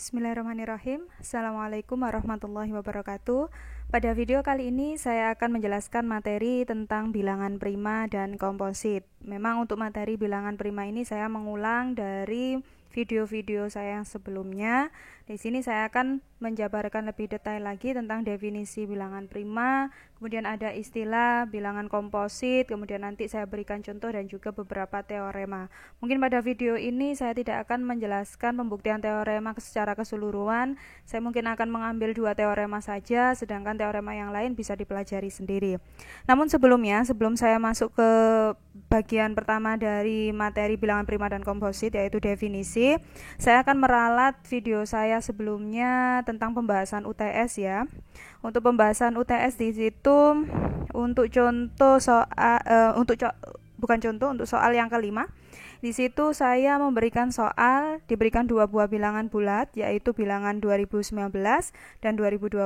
Bismillahirrahmanirrahim. Assalamualaikum warahmatullahi wabarakatuh. Pada video kali ini saya akan menjelaskan materi tentang bilangan prima dan komposit. Memang untuk materi bilangan prima ini saya mengulang dari video-video saya yang sebelumnya. Di sini saya akan menjabarkan lebih detail lagi tentang definisi bilangan prima, kemudian ada istilah bilangan komposit, kemudian nanti saya berikan contoh dan juga beberapa teorema. Mungkin pada video ini saya tidak akan menjelaskan pembuktian teorema secara keseluruhan. Saya mungkin akan mengambil 2 teorema saja, sedangkan teorema yang lain bisa dipelajari sendiri. Namun sebelumnya, sebelum saya masuk ke bagian pertama dari materi bilangan prima dan komposit, yaitu definisi, saya akan meralat video saya sebelumnya tentang pembahasan UTS ya. Untuk pembahasan UTS di situ untuk contoh soal untuk soal yang kelima. Di situ saya memberikan soal, diberikan 2 buah bilangan bulat, yaitu bilangan 2019 dan 2020.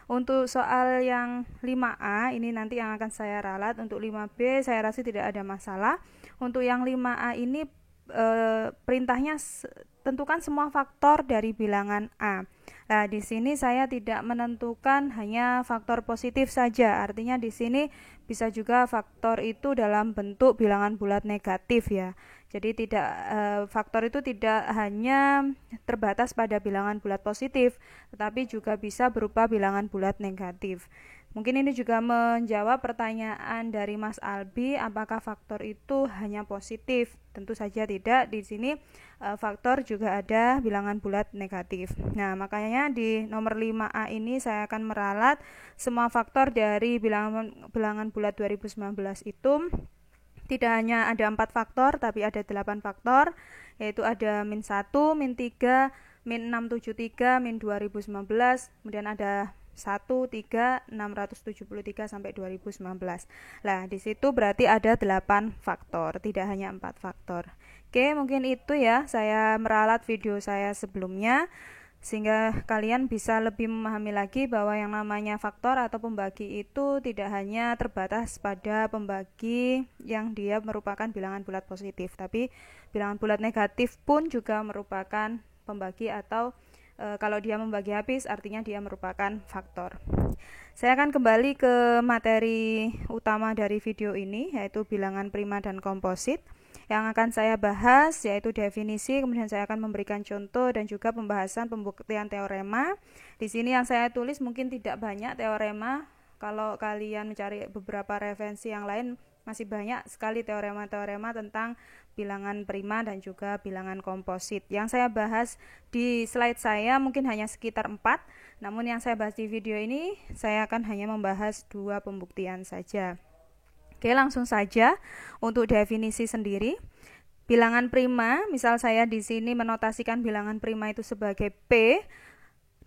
Untuk soal yang 5A, ini nanti yang akan saya ralat. Untuk 5B, saya rasa tidak ada masalah. Untuk yang 5A ini perintahnya tentukan semua faktor dari bilangan A. Nah, di sini saya tidak menentukan hanya faktor positif saja. Artinya di sini bisa juga faktor itu dalam bentuk bilangan bulat negatif ya. Jadi faktor itu tidak hanya terbatas pada bilangan bulat positif, tetapi juga bisa berupa bilangan bulat negatif. Mungkin ini juga menjawab pertanyaan dari Mas Albi, apakah faktor itu hanya positif? Tentu saja tidak. Di sini faktor juga ada bilangan bulat negatif. Nah, makanya di nomor 5A ini saya akan meralat semua faktor dari bilangan bulat 2019 itu. Tidak hanya ada 4 faktor, tapi ada 8 faktor, yaitu ada min 1, min 3, min 673, min 2019, kemudian ada 1, 3, 673 sampai 2019. Nah, di situ berarti ada 8 faktor, tidak hanya 4 faktor. Oke, mungkin itu ya, saya meralat video saya sebelumnya, sehingga kalian bisa lebih memahami lagi bahwa yang namanya faktor atau pembagi itu tidak hanya terbatas pada pembagi yang dia merupakan bilangan bulat positif, tapi bilangan bulat negatif pun juga merupakan pembagi atau kalau dia membagi habis artinya dia merupakan faktor. Saya akan kembali ke materi utama dari video ini, yaitu bilangan prima dan komposit. Yang akan saya bahas yaitu definisi, kemudian saya akan memberikan contoh dan juga pembahasan pembuktian teorema. Di sini yang saya tulis mungkin tidak banyak teorema. Kalau kalian mencari beberapa referensi yang lain, masih banyak sekali teorema-teorema tentang bilangan prima dan juga bilangan komposit. Yang saya bahas di slide saya mungkin hanya sekitar 4, namun yang saya bahas di video ini saya akan hanya membahas 2 pembuktian saja. Oke, langsung saja untuk definisi sendiri. Bilangan prima, misal saya di sini menotasikan bilangan prima itu sebagai P.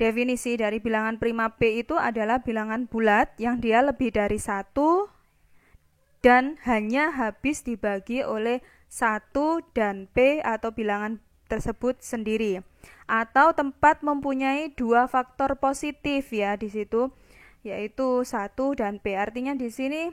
Definisi dari bilangan prima P itu adalah bilangan bulat yang dia lebih dari 1 dan hanya habis dibagi oleh 1 dan P atau bilangan tersebut sendiri. Atau tempat mempunyai 2 faktor positif ya di situ, yaitu 1 dan P. Artinya di sini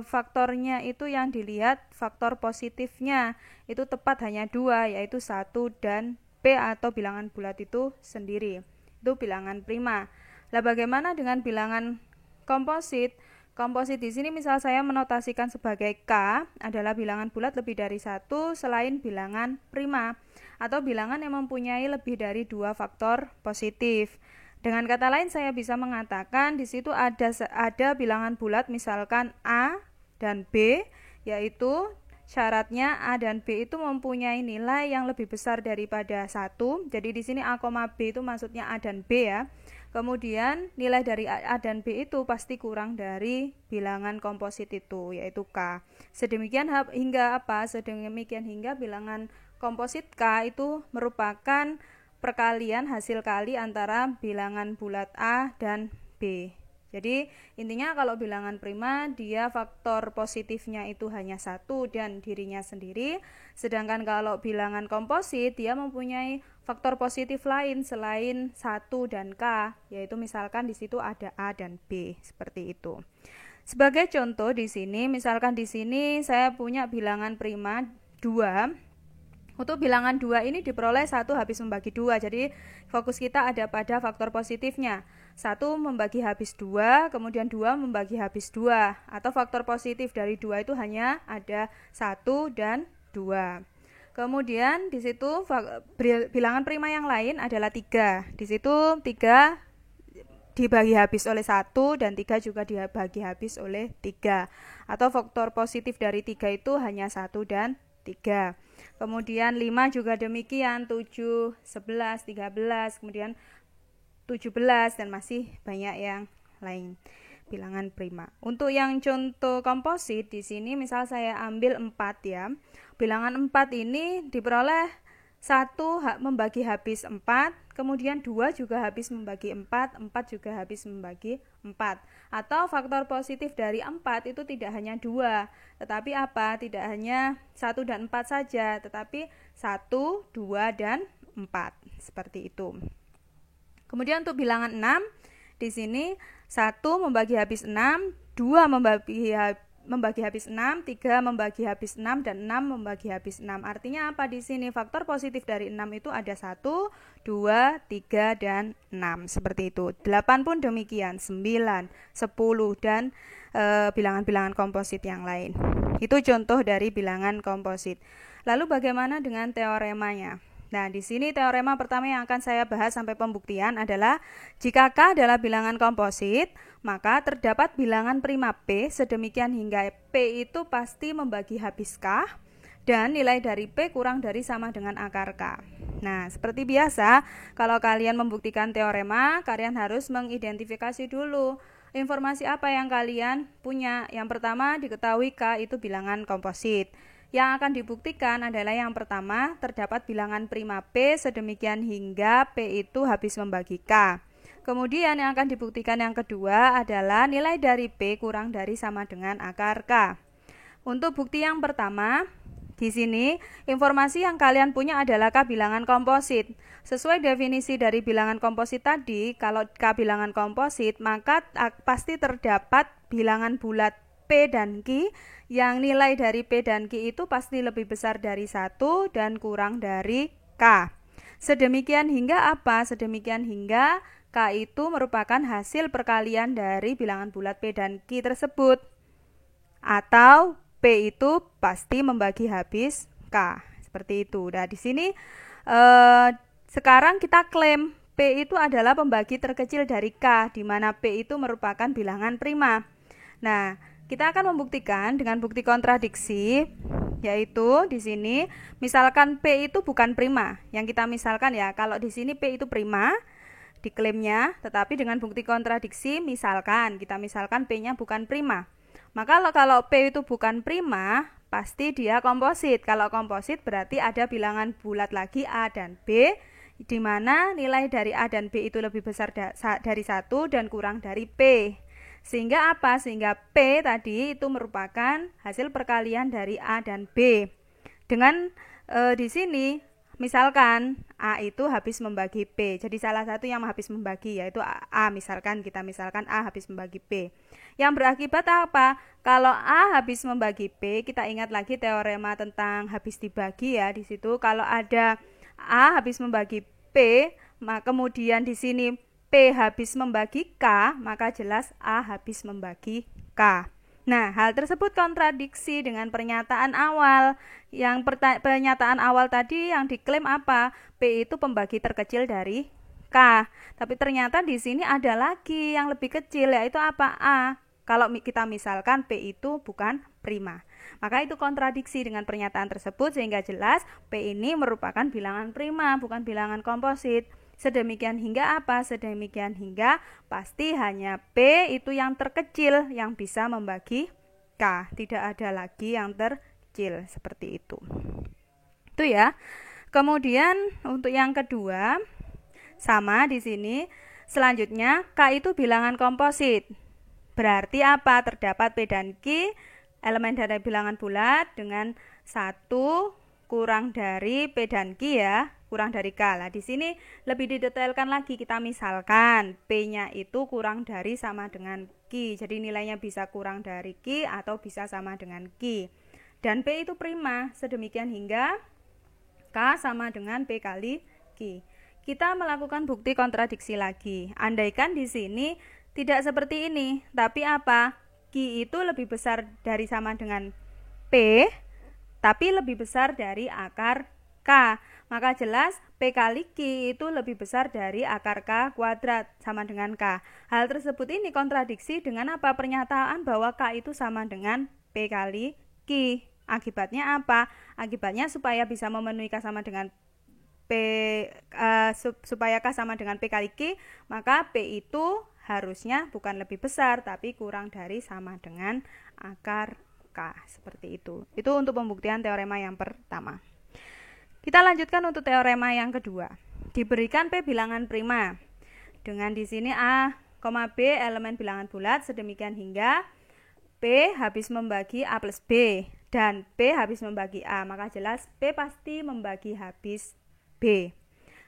faktornya itu yang dilihat faktor positifnya itu tepat hanya 2, yaitu 1 dan P atau bilangan bulat itu sendiri. Itu bilangan prima. Lah bagaimana dengan bilangan komposit? Komposit di sini misal saya menotasikan sebagai K adalah bilangan bulat lebih dari 1 selain bilangan prima atau bilangan yang mempunyai lebih dari 2 faktor positif. Dengan kata lain saya bisa mengatakan di situ ada bilangan bulat misalkan A dan B, yaitu syaratnya A dan B itu mempunyai nilai yang lebih besar daripada 1. Jadi di sini A, B itu maksudnya A dan B ya. Kemudian nilai dari A dan B itu pasti kurang dari bilangan komposit itu, yaitu K. Sedemikian hingga bilangan komposit K itu merupakan perkalian hasil kali antara bilangan bulat A dan B. Jadi intinya kalau bilangan prima dia faktor positifnya itu hanya 1 dan dirinya sendiri, sedangkan kalau bilangan komposit dia mempunyai faktor positif lain selain 1 dan K, yaitu misalkan di situ ada A dan B, seperti itu. Sebagai contoh di sini, misalkan di sini saya punya bilangan prima 2. Untuk bilangan 2 ini diperoleh 1 habis membagi 2. Jadi fokus kita ada pada faktor positifnya. 1 membagi habis 2, kemudian 2 membagi habis 2. Atau faktor positif dari 2 itu hanya ada 1 dan 2. Kemudian di situ bilangan prima yang lain adalah 3. Di situ 3 dibagi habis oleh 1 dan 3 juga dibagi habis oleh 3. Atau faktor positif dari 3 itu hanya 1 dan 3. Kemudian 5 juga demikian, 7, 11, 13, kemudian 17 dan masih banyak yang lain bilangan prima. Untuk yang contoh komposit di sini misal saya ambil 4 ya. Bilangan 4 ini diperoleh 1 membagi habis 4, kemudian 2 juga habis membagi 4, 4 juga habis membagi 4. Atau faktor positif dari 4 itu tidak hanya 2, tetapi apa? Tidak hanya 1 dan 4 saja, tetapi 1, 2, dan 4. Seperti itu. Kemudian untuk bilangan 6, di sini 1 membagi habis 6, 2 membagi habis 6, 3 membagi habis 6, dan 6 membagi habis 6. Artinya apa di sini? Faktor positif dari 6 itu ada 1, 2, 3, dan 6. Seperti itu. 8 pun demikian, 9, 10, dan bilangan-bilangan komposit yang lain. Itu contoh dari bilangan komposit. Lalu bagaimana dengan teoremanya? Nah, di sini teorema pertama yang akan saya bahas sampai pembuktian adalah jika K adalah bilangan komposit, maka terdapat bilangan prima P sedemikian hingga P itu pasti membagi habis K dan nilai dari P kurang dari sama dengan akar K. Nah, seperti biasa, kalau kalian membuktikan teorema, kalian harus mengidentifikasi dulu informasi apa yang kalian punya. Yang pertama, diketahui K itu bilangan komposit. Yang akan dibuktikan adalah yang pertama, terdapat bilangan prima P sedemikian hingga P itu habis membagi K. Kemudian yang akan dibuktikan yang kedua adalah nilai dari P kurang dari sama dengan akar K. Untuk bukti yang pertama, di sini informasi yang kalian punya adalah K bilangan komposit. Sesuai definisi dari bilangan komposit tadi, kalau K bilangan komposit, maka pasti terdapat bilangan bulat P dan Q yang nilai dari P dan Q itu pasti lebih besar dari 1 dan kurang dari K. Sedemikian hingga apa? Sedemikian hingga K itu merupakan hasil perkalian dari bilangan bulat P dan Q tersebut. Atau P itu pasti membagi habis K. Seperti itu. Nah, di sini sekarang kita klaim P itu adalah pembagi terkecil dari K, di mana P itu merupakan bilangan prima. Nah, kita akan membuktikan dengan bukti kontradiksi, yaitu di sini misalkan P itu bukan prima. Yang kita misalkan ya, kalau di sini P itu prima diklaimnya, tetapi dengan bukti kontradiksi kita misalkan P-nya bukan prima. Maka kalau P itu bukan prima, pasti dia komposit. Kalau komposit berarti ada bilangan bulat lagi A dan B, di mana nilai dari A dan B itu lebih besar dari 1 dan kurang dari P. Sehingga apa? Sehingga P tadi itu merupakan hasil perkalian dari A dan B. Dengan di sini misalkan A itu habis membagi P. Jadi salah satu yang habis membagi yaitu A, kita misalkan A habis membagi P. Yang berakibat apa? Kalau A habis membagi P, kita ingat lagi teorema tentang habis dibagi ya. Di situ kalau ada A habis membagi P, maka kemudian di sini P habis membagi K, maka jelas A habis membagi K. Nah, hal tersebut kontradiksi dengan pernyataan awal. Yang pernyataan awal tadi yang diklaim apa? P itu pembagi terkecil dari K. Tapi ternyata di sini ada lagi yang lebih kecil, yaitu apa? A. Kalau kita misalkan P itu bukan prima. Maka itu kontradiksi dengan pernyataan tersebut sehingga jelas P ini merupakan bilangan prima, bukan bilangan komposit. Sedemikian hingga apa? Sedemikian hingga pasti hanya P itu yang terkecil yang bisa membagi K. Tidak ada lagi yang terkecil seperti itu. Itu ya. Kemudian untuk yang kedua sama di sini. Selanjutnya K itu bilangan komposit. Berarti apa? Terdapat P dan Q elemen dari bilangan bulat dengan 1 kurang dari P dan Q ya, kurang dari K. Lah di sini lebih didetailkan lagi, kita misalkan P-nya itu kurang dari sama dengan Q. Jadi nilainya bisa kurang dari Q atau bisa sama dengan Q. Dan P itu prima, sedemikian hingga K sama dengan P kali Q. Kita melakukan bukti kontradiksi lagi. Andaikan di sini tidak seperti ini, tapi apa? Q itu lebih besar dari sama dengan P, tapi lebih besar dari akar K. Maka jelas P kali Q itu lebih besar dari akar K kuadrat sama dengan K. Hal tersebut ini kontradiksi dengan apa? Pernyataan bahwa K itu sama dengan P kali Q. Akibatnya apa? Akibatnya supaya bisa memenuhi K sama dengan supaya K sama dengan P kali Q, maka P itu harusnya bukan lebih besar tapi kurang dari sama dengan akar K. Seperti itu. Itu untuk pembuktian teorema yang pertama. Kita lanjutkan untuk teorema yang kedua. Diberikan P bilangan prima dengan di sini A, B elemen bilangan bulat sedemikian hingga P habis membagi A plus B dan P habis membagi A, maka jelas P pasti membagi habis B.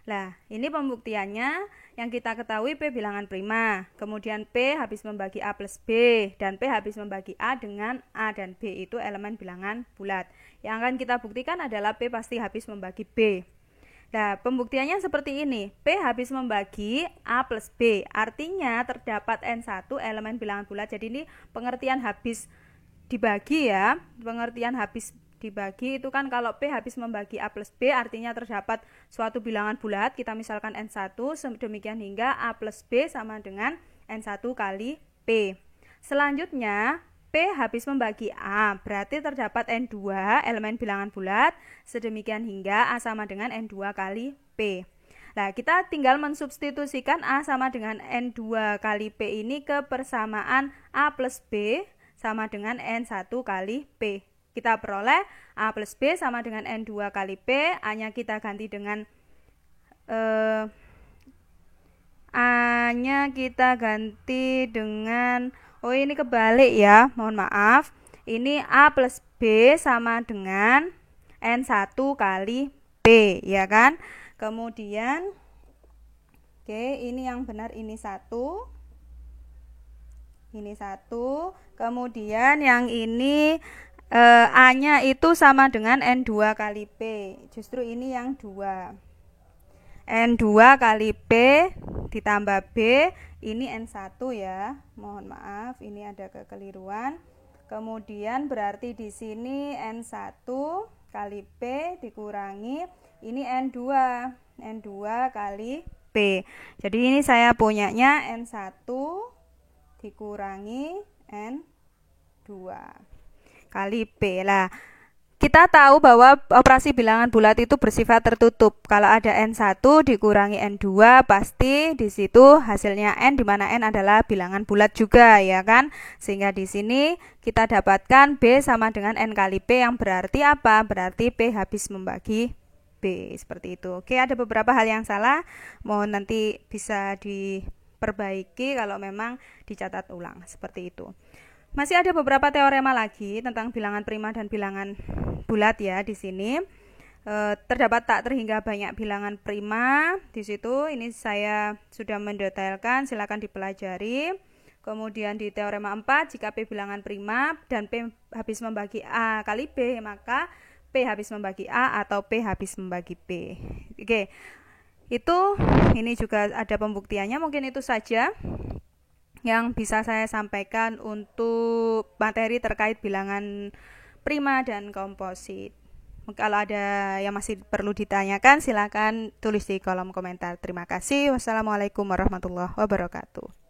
Nah, ini pembuktiannya yang kita ketahui P bilangan prima, kemudian P habis membagi A plus B, dan P habis membagi A dengan A dan B itu elemen bilangan bulat. Yang akan kita buktikan adalah P pasti habis membagi B. Nah, pembuktiannya seperti ini, P habis membagi A plus B, artinya terdapat N1 elemen bilangan bulat. Jadi ini pengertian habis dibagi ya, pengertian habis dibagi itu kan kalau P habis membagi A plus B artinya terdapat suatu bilangan bulat, kita misalkan N1, demikian hingga A plus B sama dengan N1 kali P. Selanjutnya P habis membagi A, berarti terdapat N2 elemen bilangan bulat, sedemikian hingga A sama dengan N2 kali P. Nah, kita tinggal mensubstitusikan A sama dengan N2 kali P ini ke persamaan A plus B sama dengan N1 kali P. Kita peroleh A plus B sama dengan N2 kali P, A-nya kita ganti dengan A-nya kita ganti dengan, oh ini kebalik ya, mohon maaf. Ini A plus B sama dengan N1 kali P, ya kan? Kemudian, oke, ini yang benar ini 1. Ini 1. Kemudian yang ini A-nya itu sama dengan N2 kali P. Justru ini yang 2. N2 kali P ditambah B, ini N1 ya. Mohon maaf, ini ada kekeliruan. Kemudian berarti di sini N1 kali P dikurangi ini N2. N2 kali P. Jadi ini saya punyanya N1 dikurangi N2 kali P. Lah, kita tahu bahwa operasi bilangan bulat itu bersifat tertutup. Kalau ada N1 dikurangi N2, pasti di situ hasilnya N, di mana N adalah bilangan bulat juga, ya kan? Sehingga di sini kita dapatkan B sama dengan N kali P, yang berarti apa? Berarti P habis membagi B, seperti itu. Oke, ada beberapa hal yang salah, mohon nanti bisa diperbaiki kalau memang dicatat ulang, seperti itu. Masih ada beberapa teorema lagi tentang bilangan prima dan bilangan bulat ya di sini. Terdapat tak terhingga banyak bilangan prima di situ. Ini saya sudah mendetailkan, silakan dipelajari. Kemudian di teorema 4, jika P bilangan prima dan P habis membagi A kali B, maka P habis membagi A atau P habis membagi P. Oke. Itu ini juga ada pembuktiannya, mungkin itu saja yang bisa saya sampaikan untuk materi terkait bilangan prima dan komposit. Kalau ada yang masih perlu ditanyakan, silakan tulis di kolom komentar. Terima kasih. Wassalamualaikum warahmatullahi wabarakatuh.